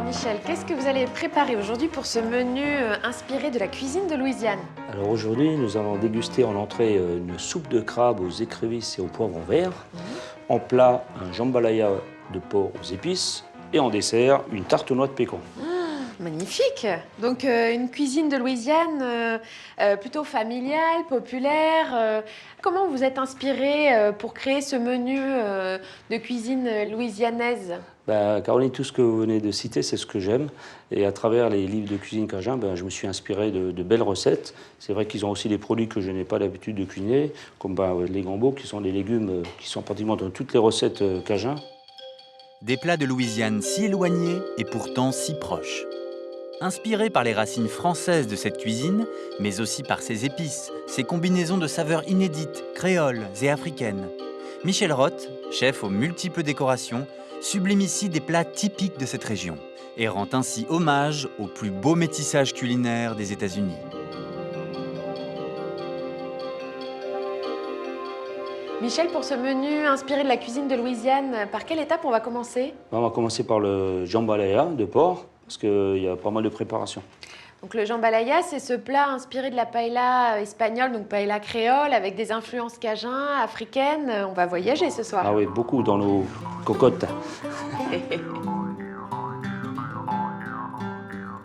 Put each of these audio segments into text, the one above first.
Alors Michel, qu'est-ce que vous allez préparer aujourd'hui pour ce menu inspiré de la cuisine de Louisiane? Alors aujourd'hui, nous allons déguster en entrée une soupe de crabe aux écrevisses et au poivron vert. En plat, un jambalaya de porc aux épices. Et en dessert, une tarte aux noix de pécan. Magnifique! Donc une cuisine de Louisiane plutôt familiale, populaire. Comment vous êtes inspiré pour créer ce menu de cuisine louisianaise? Caroline, tout ce que vous venez de citer, c'est ce que j'aime. Et à travers les livres de cuisine cajun, je me suis inspiré de belles recettes. C'est vrai qu'ils ont aussi des produits que je n'ai pas l'habitude de cuisiner, comme les gambos, qui sont des légumes qui sont pratiquement dans toutes les recettes cajun. Des plats de Louisiane si éloignés et pourtant si proches. Inspiré par les racines françaises de cette cuisine, mais aussi par ses épices, ses combinaisons de saveurs inédites, créoles et africaines, Michel Roth, chef aux multiples décorations, sublime ici des plats typiques de cette région et rend ainsi hommage au plus beau métissage culinaire des États-Unis. Michel, pour ce menu inspiré de la cuisine de Louisiane, par quelle étape on va commencer? On va commencer par le jambalaya de porc, parce qu'il y a pas mal de préparation. Donc le jambalaya, c'est ce plat inspiré de la paella espagnole, donc paella créole, avec des influences cajun, africaines. On va voyager ce soir. Ah oui, beaucoup dans nos cocottes.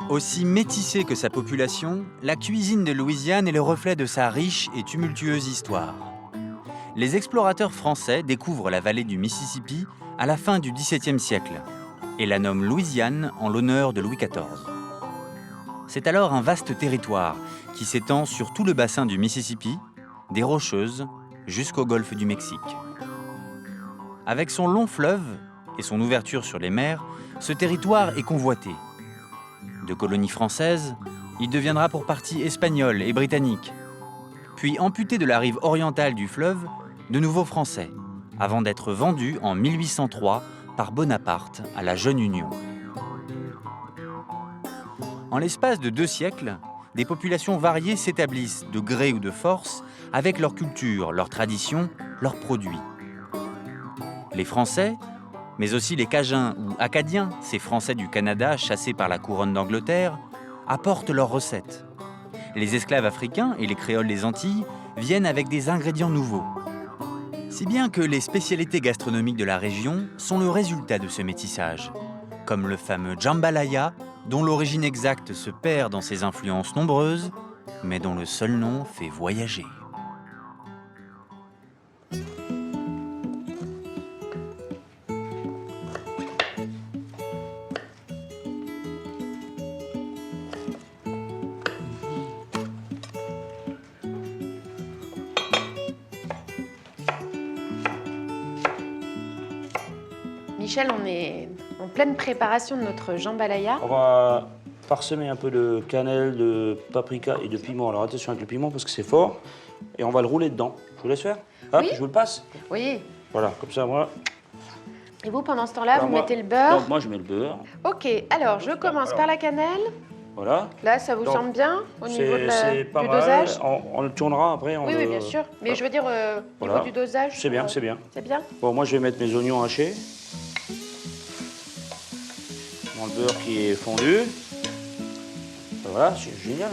Aussi métissée que sa population, la cuisine de Louisiane est le reflet de sa riche et tumultueuse histoire. Les explorateurs français découvrent la vallée du Mississippi à la fin du XVIIe siècle et la nomment Louisiane en l'honneur de Louis XIV. C'est alors un vaste territoire qui s'étend sur tout le bassin du Mississippi, des Rocheuses jusqu'au golfe du Mexique. Avec son long fleuve et son ouverture sur les mers, ce territoire est convoité. De colonie française, il deviendra pour partie espagnol et britannique. Puis amputé de la rive orientale du fleuve, de nouveau français, avant d'être vendu en 1803 par Bonaparte à la Jeune Union. En l'espace de 2 siècles, des populations variées s'établissent de gré ou de force avec leur culture, leurs traditions, leurs produits. Les Français, mais aussi les Cajuns ou Acadiens, ces Français du Canada chassés par la couronne d'Angleterre, apportent leurs recettes. Les esclaves africains et les créoles des Antilles viennent avec des ingrédients nouveaux. Si bien que les spécialités gastronomiques de la région sont le résultat de ce métissage, comme le fameux jambalaya, dont l'origine exacte se perd dans ses influences nombreuses, mais dont le seul nom fait voyager. Michel, on est en pleine préparation de notre jambalaya. On va parsemer un peu de cannelle, de paprika et de piment. Alors attention avec le piment parce que c'est fort. Et on va le rouler dedans. Je vous laisse faire? Hop, Oui. je vous le passe. Oui. Voilà, comme ça, moi. Et vous, pendant ce temps-là, Alors, vous moi- mettez le beurre. Donc moi, je mets le beurre. Ok, alors je commence par la cannelle. Voilà. Là, ça vous Donc, semble bien au niveau de C'est pas du mal. dosage? On le tournera après. Oui, oui, bien sûr. Mais je veux dire, au Voilà. niveau du dosage. C'est bien, c'est bien. C'est bien? Bon, moi, je vais mettre mes oignons hachés. Dans le beurre qui est fondu. Voilà, c'est génial.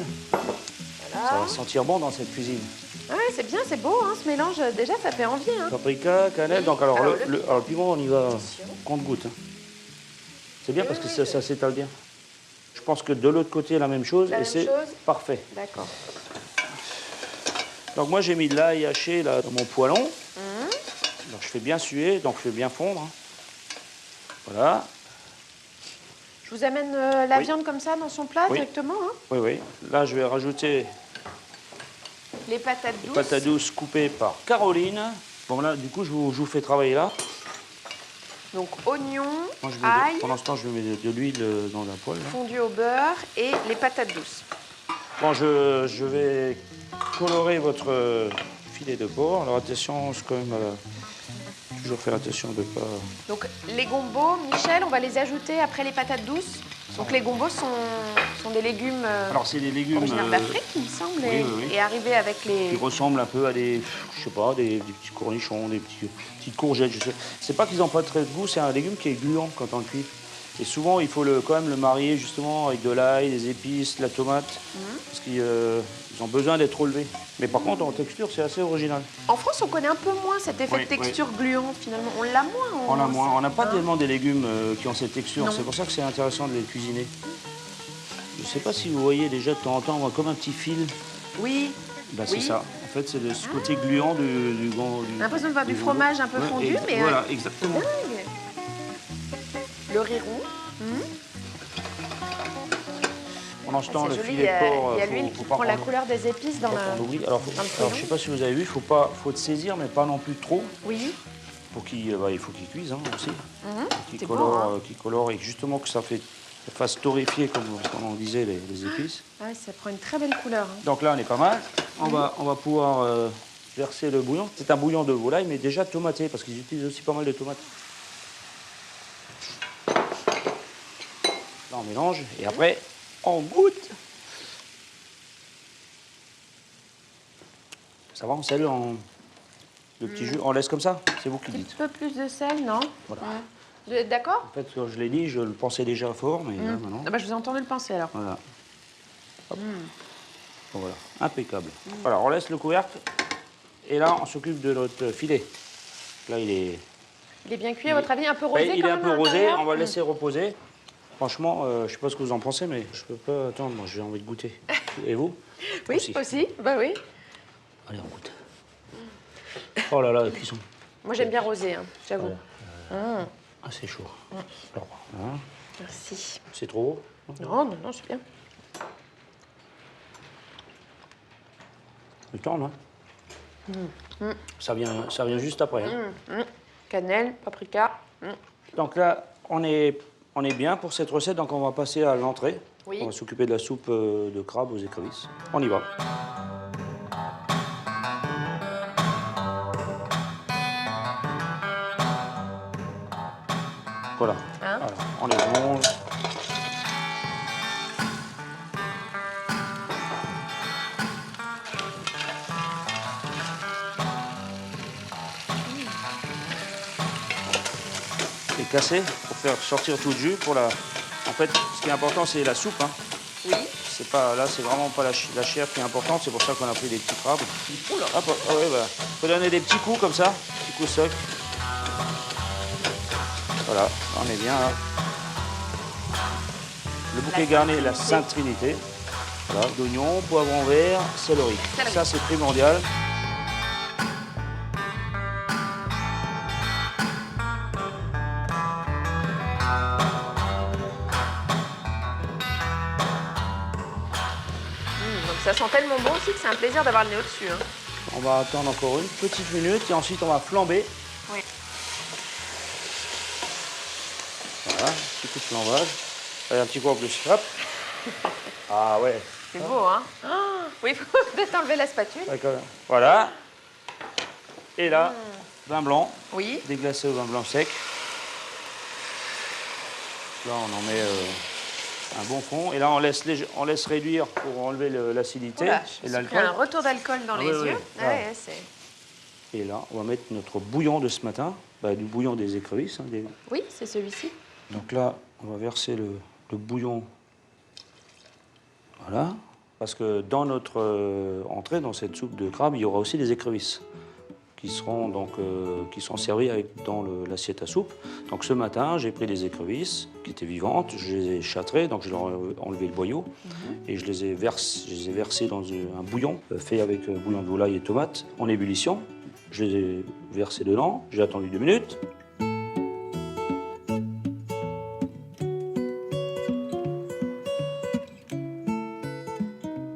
Voilà. Ça va sentir bon dans cette cuisine. Ouais, c'est bien, c'est beau, hein, ce mélange. Déjà, ça fait envie. Hein. Paprika, cannelle. Donc, alors, Alors, le piment, on y va Attention. compte-goutte. C'est bien parce que Oui, ça s'étale bien. Je pense que de l'autre côté, la même chose. La et même c'est chose. parfait. D'accord. Donc, moi, j'ai mis de l'ail haché là, dans mon poêlon. Hum. Donc, je fais bien suer, donc je fais bien fondre. Hein. Voilà. Je vous amène la Oui. viande comme ça dans son plat Oui. directement. Hein. Oui, oui. Là, je vais rajouter Les patates les douces. patates douces coupées par Caroline. Bon, là, du coup, je vous fais travailler là. Donc oignons, Moi, ail, pendant ce temps, je mets de l'huile dans la poêle. Là. fondu au beurre et les patates douces. Bon, je vais colorer votre filet de porc. Alors, attention, c'est quand même... toujours faire attention de ne pas... Donc les gombos, Michel, on va les ajouter après les patates douces. Donc les gombos sont des légumes Alors, c'est des légumes originaires d'Afrique, il me semble, oui, et, oui, oui. et arrivés avec les... qui ressemblent un peu à des, je sais pas, des petits cornichons, des petites courgettes, je sais. C'est pas qu'ils n'ont pas très de goût, c'est un légume qui est gluant quand on le cuit. Et souvent, il faut quand même le marier justement avec de l'ail, des épices, de la tomate, parce qu'ils ont besoin d'être relevés. Mais par contre, en texture, c'est assez original. En France, on connaît un peu moins cet effet Oui, de texture gluante, finalement. On l'a moins. On a moins. On n'a pas Hein. tellement des légumes qui ont cette texture. Non. C'est pour ça que c'est intéressant de les cuisiner. Je ne sais pas si vous voyez déjà de temps en temps, on voit comme un petit fil. Oui. Bah, Oui. c'est ça. En fait, c'est de ce côté gluant du J'ai l'impression de voir du fromage un peu fondu, mais... Voilà, exactement. dingue. Le riz roux. Pendant ce temps, C'est le joli, filet de porc... il y a faut- l'huile faut qui pas prend la prendre- couleur des épices dans faut pas la... prendre l'oubli. Alors, dans le alors, je bouillon. ne sais pas si vous avez vu, il faut te saisir, mais pas non plus trop. Oui. Pour il faut qu'il cuise aussi. Qu'il C'est colore, bon, hein. qu'il colore et justement que ça fasse torréfier, comme on disait, les épices. Ah, ça prend une très belle couleur. Hein. Donc là, on est pas mal. On va pouvoir verser le bouillon. C'est un bouillon de volaille, mais déjà tomaté, parce qu'ils utilisent aussi pas mal de tomates. Là, on mélange et après, on goûte. Ça va, on sel, le petit jus, on laisse comme ça. C'est vous qui Un dites. petit peu plus de sel, non? Voilà. Vous êtes d'accord? En fait, quand je l'ai dit, je le pensais déjà fort, mais là, maintenant... Ah bah, je vous ai entendu le penser, alors. Voilà. Hop. Bon, voilà, impeccable. Voilà, on laisse le couvercle et là, on s'occupe de notre filet. Là, il est... Il est bien cuit, à votre avis, un peu rosé il quand est un même, peu à rosé, l'intérieur? on va le laisser reposer. Franchement, je ne sais pas ce que vous en pensez, mais je peux pas attendre, moi j'ai envie de goûter. Et vous? Oui, aussi. Bah oui. Allez, on goûte. Oh là là, la cuisson. Moi, j'aime bien rosé, hein, j'avoue. Ah, c'est chaud. Alors, hein, Merci. c'est trop haut? Non, non, non, c'est bien. Le temps, là. Ça vient juste après. Hein. Cannelle, paprika. Donc là, on est bien pour cette recette, donc on va passer à l'entrée. Oui. On va s'occuper de la soupe de crabe aux écrevisses. On y va. Voilà. Hein? Alors, on les plonge. Et casser pour faire sortir tout le jus. En fait, ce qui est important, c'est la soupe. Hein. Oui. C'est pas, là, c'est vraiment pas la chair qui est importante. C'est pour ça qu'on a pris des petits crabes. Hop, ouais, bah, faut donner des petits coups comme ça, petits coups secs. Voilà, on est bien là. Le bouquet garni, la Sainte Trinité. Voilà, d'oignons, poivron vert, céleri. Ça, c'est primordial. Donc ça sent tellement bon aussi que c'est un plaisir d'avoir le nez au-dessus. Hein. On va attendre encore une petite minute et ensuite on va flamber. Oui. Voilà, petit coup de flambage. Allez, un petit coup en plus. Hop. Ah ouais. C'est beau, hein? Ah, oui, il faut peut-être enlever la spatule. Ouais, quand même. Voilà. Et là, vin blanc, Oui. déglacé au vin blanc sec. Là, on en met un bon fond. Et là, on laisse réduire pour enlever l'acidité Voilà, et j'ai l'alcool. pris un retour d'alcool dans Ah les oui, yeux. oui. Ah ouais, c'est... Et là, on va mettre notre bouillon de ce matin, du bouillon des écrevisses. Hein, Oui, c'est celui-ci. Donc là, on va verser le bouillon. Voilà. Parce que dans notre entrée, dans cette soupe de crabe, il y aura aussi des écrevisses qui seront servies dans l'assiette à soupe. Donc ce matin, j'ai pris des écrevisses qui étaient vivantes, je les ai châtrées, donc je leur ai enlevé le boyau et je les ai versées dans un bouillon fait avec bouillon de volaille et tomates en ébullition. Je les ai versées dedans, j'ai attendu 2 minutes.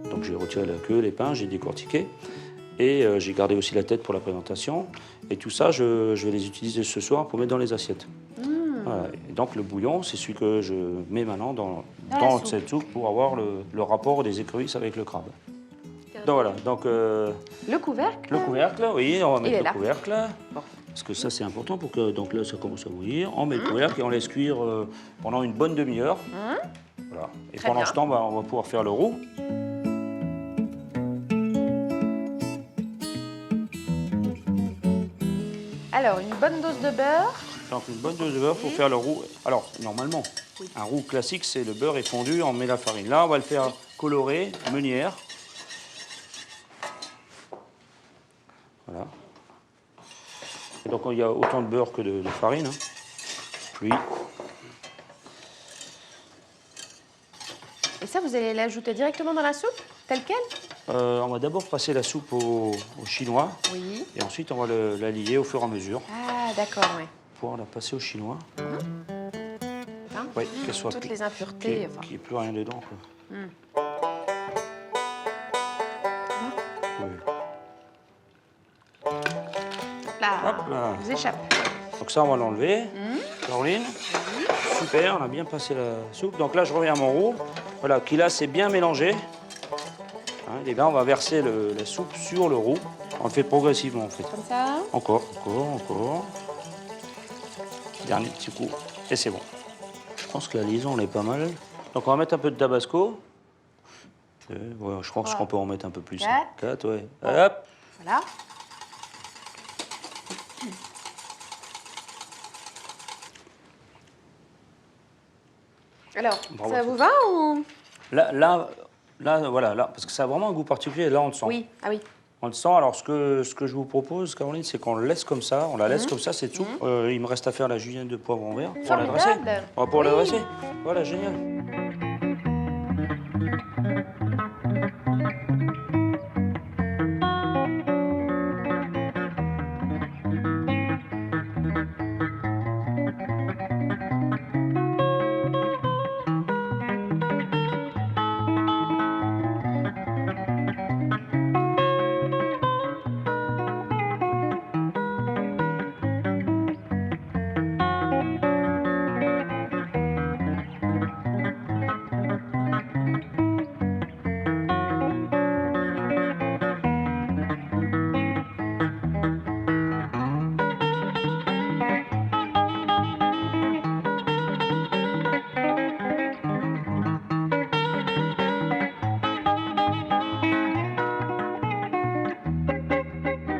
Donc j'ai retiré la queue, les pains, j'ai décortiqué. Et j'ai gardé aussi la tête pour la présentation. Et tout ça, je vais les utiliser ce soir pour mettre dans les assiettes. Voilà. Et donc le bouillon, c'est celui que je mets maintenant dans cette soupe pour avoir le rapport des écrevisses avec le crabe. Donc voilà, donc Le couvercle. le couvercle, oui, on va Il est mettre là. le couvercle. Bon. Parce que ça, c'est important pour que... Donc là, ça commence à bouillir. On met le couvercle et on laisse cuire pendant une bonne demi-heure. Voilà. Et Très pendant bien. ce temps, on va pouvoir faire le roux. Alors, une bonne dose de beurre. Donc une bonne dose de beurre pour faire le roux. Alors, normalement, Un roux classique, c'est le beurre est fondu, on met la farine. Là, on va le faire colorer, meunière. Voilà. Et donc, il y a autant de beurre que de farine. Hein. Puis, Et ça, vous allez l'ajouter directement dans la soupe, telle quelle? on va d'abord passer la soupe au chinois. Oui. Et ensuite, on va la lier au fur et à mesure Ah, d'accord, oui. pour la passer au chinois. Hein Oui, qu'elle soit toutes plus- les impuretés. qu'il Enfin. n'y ait plus rien dedans. Quoi. Oui. Là, Hop là. vous échappe. Donc ça, on va l'enlever. Caroline. Super, on a bien passé la soupe. Donc là, je reviens à mon roux. Voilà, qui là, c'est bien mélangé. Hein, et là, on va verser la soupe sur le roux. On le fait progressivement, en fait. Comme ça. Encore. Dernier petit coup. Et c'est bon. Je pense que la liaison, elle est pas mal. Donc on va mettre un peu de tabasco. Ouais, je pense qu'on peut en mettre un peu plus. 4, ouais. Hop. Voilà. Alors, Bravo. ça vous va ou... Là, voilà, là, parce que ça a vraiment un goût particulier. Là, on le sent. Oui, ah oui. On le sent. Alors, ce que je vous propose, Caroline, c'est qu'on le laisse comme ça. On la laisse comme ça, cette soupe. Il me reste à faire la julienne de poivron vert pour la dresser. Formidable. On va pour la Oui. dresser. Voilà, génial.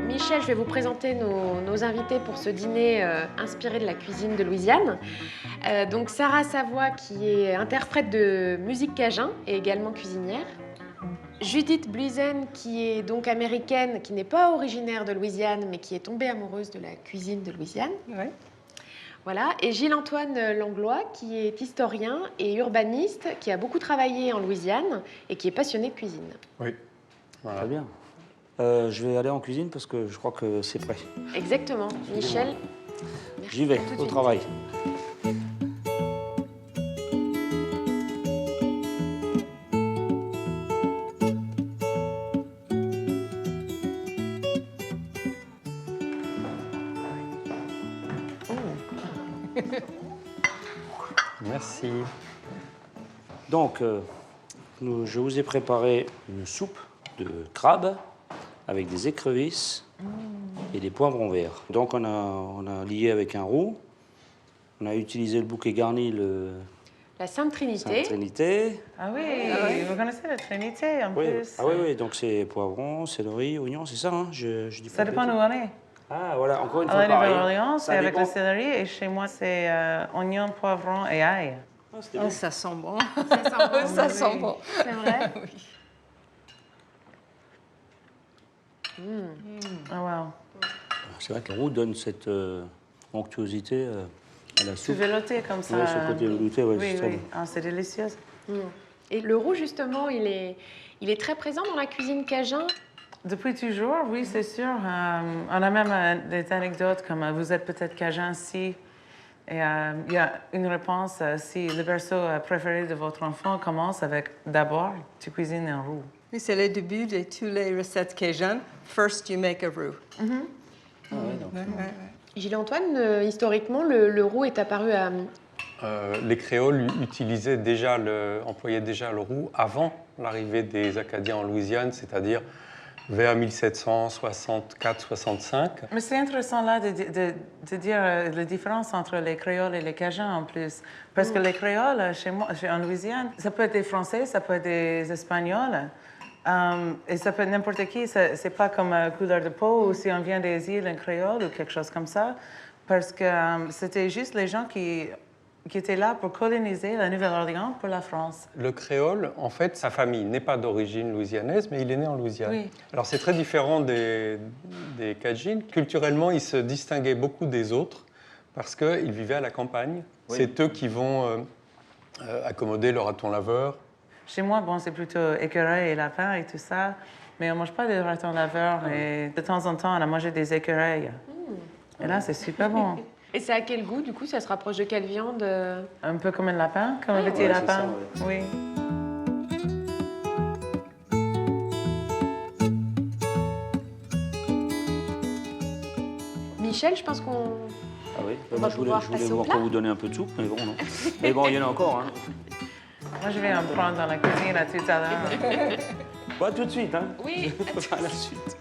Michel, je vais vous présenter nos invités pour ce dîner inspiré de la cuisine de Louisiane. Donc Sarah Savoie, qui est interprète de musique cajun et également cuisinière. Judith Bluisen, qui est donc américaine, qui n'est pas originaire de Louisiane, mais qui est tombée amoureuse de la cuisine de Louisiane. Oui. Voilà. Et Gilles-Antoine Langlois, qui est historien et urbaniste, qui a beaucoup travaillé en Louisiane et qui est passionné de cuisine. Oui. Voilà. Très bien. Je vais aller en cuisine parce que je crois que c'est prêt. Exactement. Michel, J'y vais, À tout de au suite. travail. Merci. Donc, je vous ai préparé une soupe de crabe avec des écrevisses et des poivrons verts. Donc, on a lié avec un roux. On a utilisé le bouquet garni, le la Sainte Trinité. Sainte Trinité. Ah oui, vous connaissez la Trinité en Oui. plus. Ah oui, oui, donc c'est poivrons, céleri, oignons, c'est ça, hein? Je dis Ça pas de dépend où bêtises. on est. Ah, voilà, encore une À fois, la pareil. Nouvelle-Orléans, c'est Ça avec le dépend. céleri et chez moi, c'est oignon, poivron et ail. Ah, c'était Oh, bon. ça sent bon. Ça sent bon. Ça sent bon. C'est vrai. Ah wow. C'est vrai que le roux donne cette onctuosité à la Tu soupe. velouté comme ça. Ouais, ce côté velouté, ouais, Oui, c'est très oui. bon. Ah, c'est délicieux. Et le roux, justement, il est très présent dans la cuisine cajun. Depuis toujours, oui, c'est sûr. On a même des anecdotes comme vous êtes peut-être cajun si. Et il y a une réponse si le berceau préféré de votre enfant commence avec d'abord, tu cuisines un roux. Oui, c'est le début de toutes les recettes cajun. First, you make a roux. Ah ouais, donc, Gilles-Antoine, historiquement, le roux est apparu à... Les créoles employaient déjà le roux avant l'arrivée des Acadiens en Louisiane, c'est-à-dire vers 1764-65. Mais c'est intéressant là de dire la différence entre les créoles et les cajuns en plus. Parce que les créoles, chez moi, en Louisiane, ça peut être des Français, ça peut être des Espagnols. Et ça peut être n'importe qui. C'est pas comme couleur de peau ou si on vient des îles, un créole ou quelque chose comme ça. Parce que c'était juste les gens qui qui était là pour coloniser la Nouvelle-Orléans pour la France. Le créole, en fait, sa famille n'est pas d'origine louisianaise, mais il est né en Louisiane. Oui. Alors c'est très différent des Cajuns. Culturellement, ils se distinguaient beaucoup des autres parce qu'ils vivaient à la campagne. Oui. C'est eux qui vont accommoder le raton laveur. Chez moi, bon, c'est plutôt écureuil et lapin et tout ça, mais on ne mange pas de raton laveur. Et de temps en temps, on a mangé des écureuils. Et là, c'est super bon. Et c'est à quel goût, du coup? Ça se rapproche de quelle viande? Un peu comme un lapin, comme un petit Ouais, c'est lapin. ça, Oui. Michel, je pense qu'on... Ah oui, On moi, va pouvoir je voulais passer au encore plat. vous donner un peu de soupe, mais bon, non. Mais bon, il y en a encore. Hein. Moi, je vais en prendre dans la cuisine à tout à l'heure. Pas tout de suite, hein. Oui. À la suite.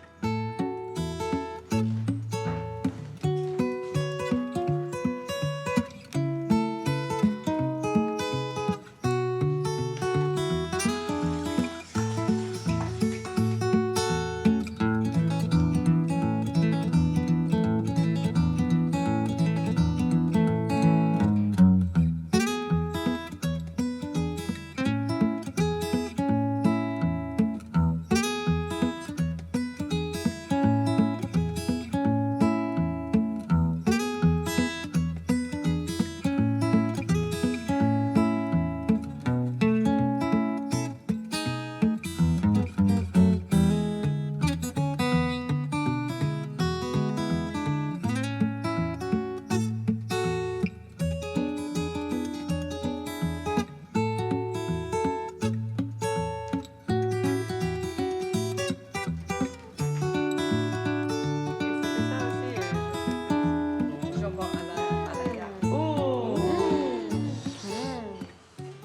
Jambon à la garde.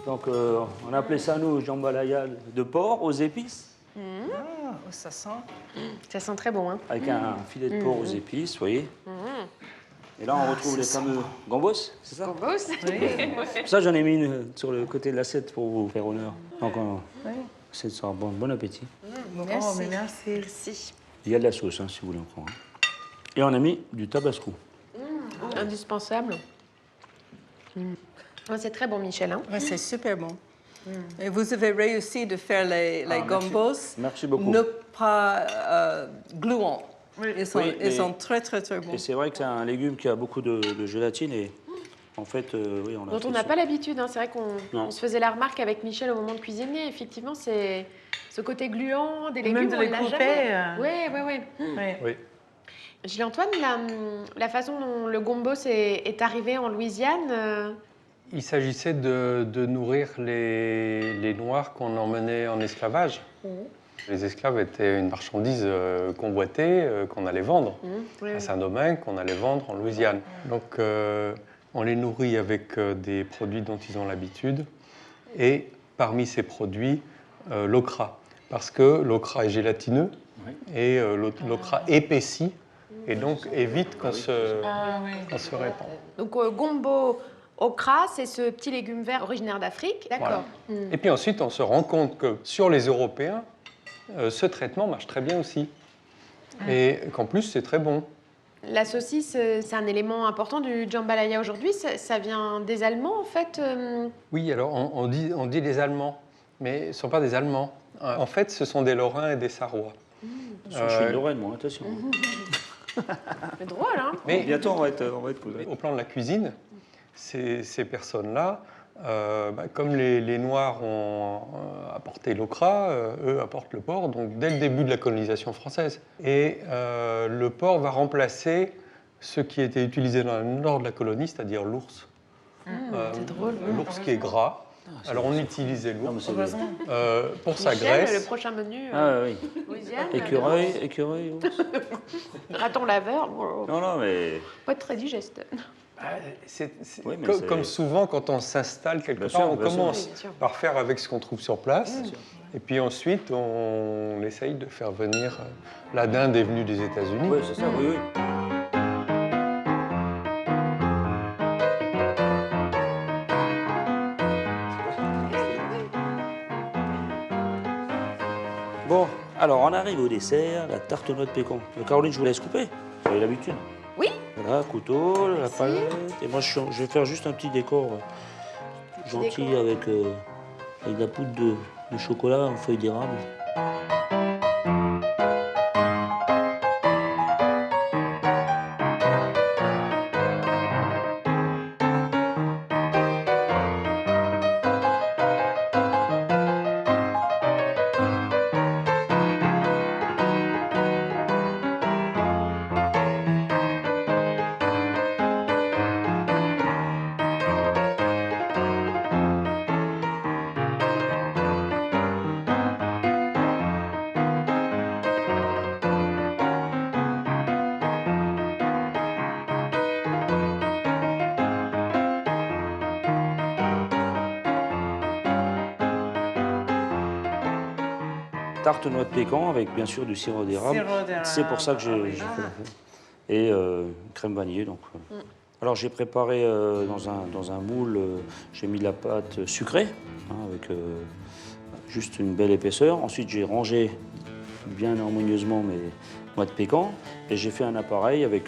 Donc, on appelait ça, nous, jambalaya de porc aux épices, Oh, ça sent. Ça sent très bon, hein? avec un filet de porc aux épices, vous voyez. Et là, on retrouve les fameux gambos, c'est ça? Boss. Ça, j'en ai mis une sur le côté de l'assiette pour vous faire honneur. Donc, c'est ça. Bon appétit. Merci. Oh, mais merci. Merci. Il y a de la sauce, hein, si vous voulez en prendre. Et on a mis du tabasco. Indispensable. Ouais, c'est très bon, Michel, hein? Ouais, c'est super bon. Et vous avez réussi de faire les merci. gambos Merci beaucoup. ne pas gluants. Ils sont, Oui, ils mais- sont très, très, très bons. Et c'est vrai que c'est un légume qui a beaucoup de gélatine et en fait, oui, on a Dont fait on n'a ça. pas l'habitude, hein. C'est vrai qu'on Non. on se faisait la remarque avec Michel au moment de cuisiner. Effectivement, c'est ce côté gluant des légumes. Même de on les l'a couper, jamais. Oui. Oui. Oui. Gilles-Antoine, la façon dont le gombo est arrivé en Louisiane, Il s'agissait de nourrir les Noirs qu'on emmenait en esclavage. Les esclaves étaient une marchandise convoitée qu'on allait vendre à Saint-Domingue, qu'on allait vendre en Louisiane. Donc on les nourrit avec des produits dont ils ont l'habitude. Et parmi ces produits, l'okra. Parce que l'okra est gélatineux et l'okra épaissit et donc évite qu'on se répand. donc gombo okra, c'est ce petit légume vert originaire d'Afrique. D'accord. Et puis ensuite, on se rend compte que sur les Européens, ce traitement marche très bien aussi. Et qu'en plus, c'est très bon. La saucisse, c'est un élément important du jambalaya aujourd'hui. Ça vient des Allemands, en fait. Oui, alors on dit les Allemands, mais ce ne sont pas des Allemands. En fait, ce sont des Lorrains et des Sarrois. Je suis de Lorraine, moi, attention. C'est drôle, hein? Mais Bientôt, on va être cool. au plan de la cuisine, ces personnes-là, comme les Noirs ont apporté l'okra, eux apportent le porc, donc dès le début de la colonisation française. Et le porc va remplacer ce qui était utilisé dans le nord de la colonie, c'est-à-dire l'ours. C'est drôle. L'ours qui est gras. Alors on utilisait Non, mais l'ours c'est pour sa Michel, graisse. le prochain menu, Ah oui. Louisiane. Écureuil. ours. Raton laveur, wow, Non, mais pas très digeste. Oui, mais Comme souvent, quand on s'installe quelque Bien part, sûr, on bien sûr. commence Oui, bien sûr. par faire avec ce qu'on trouve sur place. Et puis ensuite, on essaye de faire venir la dinde est venue des États-Unis. oui, c'est ça, oui. Bon, alors on arrive au dessert, la tarte aux noix de pécan. Caroline, je vous laisse couper, vous avez l'habitude. Oui. Voilà, couteau, la palette. Et moi, je vais faire juste un petit décor gentil décor. avec de la poudre de chocolat en feuilles d'érable. Tarte noix de pécan avec bien sûr du sirop d'érable. Sirop d'érable, C'est pour ça que j'ai fait la fête. Et crème vanillée. Donc. Alors j'ai préparé dans un moule, j'ai mis de la pâte sucrée hein, avec juste une belle épaisseur. Ensuite j'ai rangé bien harmonieusement mes noix de pécan et j'ai fait un appareil avec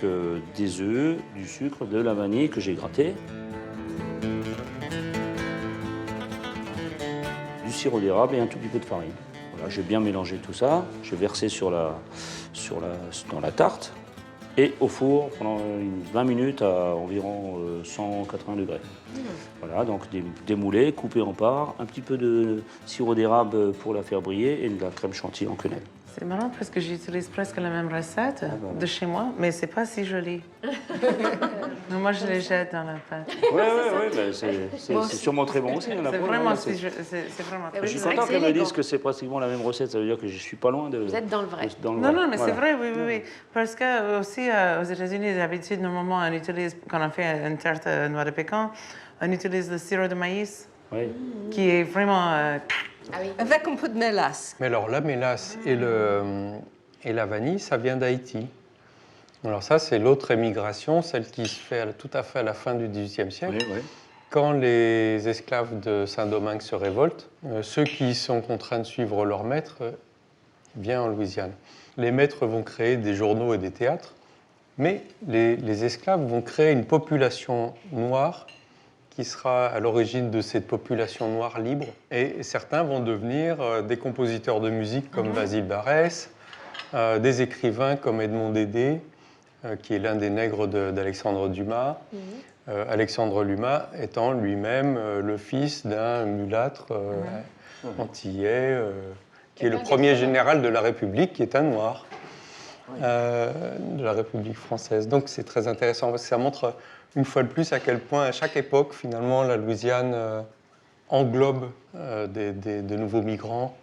des œufs, du sucre, de la vanille que j'ai gratté, du sirop d'érable et un tout petit peu de farine. Voilà, j'ai bien mélangé tout ça, j'ai versé dans la tarte et au four pendant 20 minutes à environ 180 degrés. Voilà, donc démoulé, coupé en parts, un petit peu de sirop d'érable pour la faire briller et de la crème chantilly en quenelle. C'est marrant parce que j'utilise presque la même recette de chez moi, mais c'est pas si joli. Mais moi, je les jette dans la pâte. Oui, c'est sûrement très bon aussi. Il y en a C'est pas, vraiment, hein, c'est vraiment Je suis C'est vrai content que qu'elle c'est me dise élégant. que c'est pratiquement la même recette, ça veut dire que je suis pas loin de... Vous êtes dans le vrai. Non, mais Voilà. c'est vrai, oui. Parce que aussi, aux États-Unis, d'habitude, normalement, on utilise, quand on fait une tarte noix de pécan, on utilise le sirop de maïs, Oui. qui est vraiment... Ah oui. Avec un peu de mélasse. Mais alors, la mélasse et la vanille, ça vient d'Haïti. Alors ça, c'est l'autre émigration, celle qui se fait tout à fait à la fin du XVIIIe siècle. Oui. Quand les esclaves de Saint-Domingue se révoltent, ceux qui sont contraints de suivre leur maître viennent en Louisiane. Les maîtres vont créer des journaux et des théâtres, mais les esclaves vont créer une population noire qui sera à l'origine de cette population noire libre. Et certains vont devenir des compositeurs de musique comme Basile Barès, des écrivains comme Edmond Dédé, qui est l'un des nègres d'Alexandre Dumas. Alexandre Dumas étant lui-même le fils d'un mulâtre antillais, qui est le premier général de la République, qui est un noir de la République française. Donc c'est très intéressant, parce que ça montre une fois de plus à quel point, à chaque époque, finalement, la Louisiane englobe de nouveaux migrants,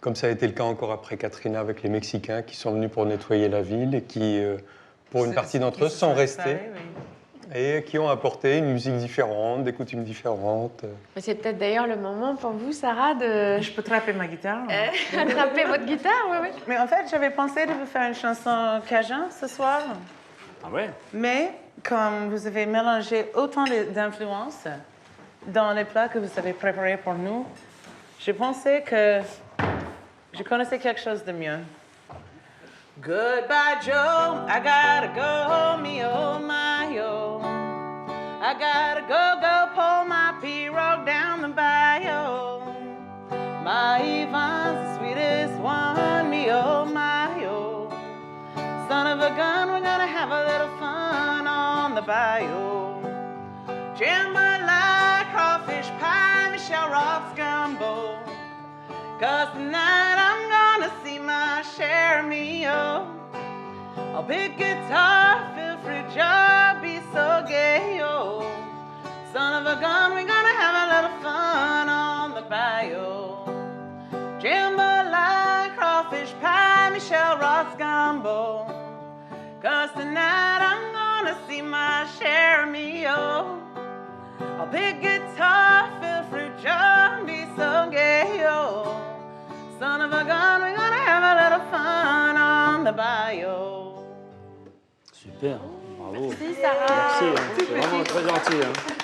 comme ça a été le cas encore après Katrina avec les Mexicains qui sont venus pour nettoyer la ville et qui, pour une partie d'entre eux, sont restés et qui ont apporté une musique différente, des coutumes différentes. Mais c'est peut-être d'ailleurs le moment pour vous, Sarah, de Je peux trapper ma guitare. attraper votre guitare. Oui. Mais en fait, j'avais pensé de vous faire une chanson cajun ce soir. Ah ouais? Mais comme vous avez mélangé autant d'influences dans les plats que vous avez préparés pour nous, j'ai pensé que je connaissais quelque chose de mieux. Goodbye, Joe. I gotta go, me oh my oh. I gotta go pull my pirogue down the bayou. My Yvonne's the sweetest one, me oh my oh. Son of a gun, we're gonna have a little fun on the bayou. Jambalaya, crawfish pie, Michelle Rock's gumbo. 'Cause tonight I'm gonna see my share of me, oh. A big guitar, feel free, job, be so gay, oh. Son of a gun, we're gonna have a little fun on the bayou. Jambalaya, crawfish pie, Michelle Rock's gumbo. 'Cause tonight I'm gonna see my share of me, oh. A big guitar, feel free, job, be so gay, oh. Son of a gun, we're gonna have a little fun on the bayou. Super, bravo. Merci, Sarah. Merci, hein, c'est vraiment très gentil. Hein.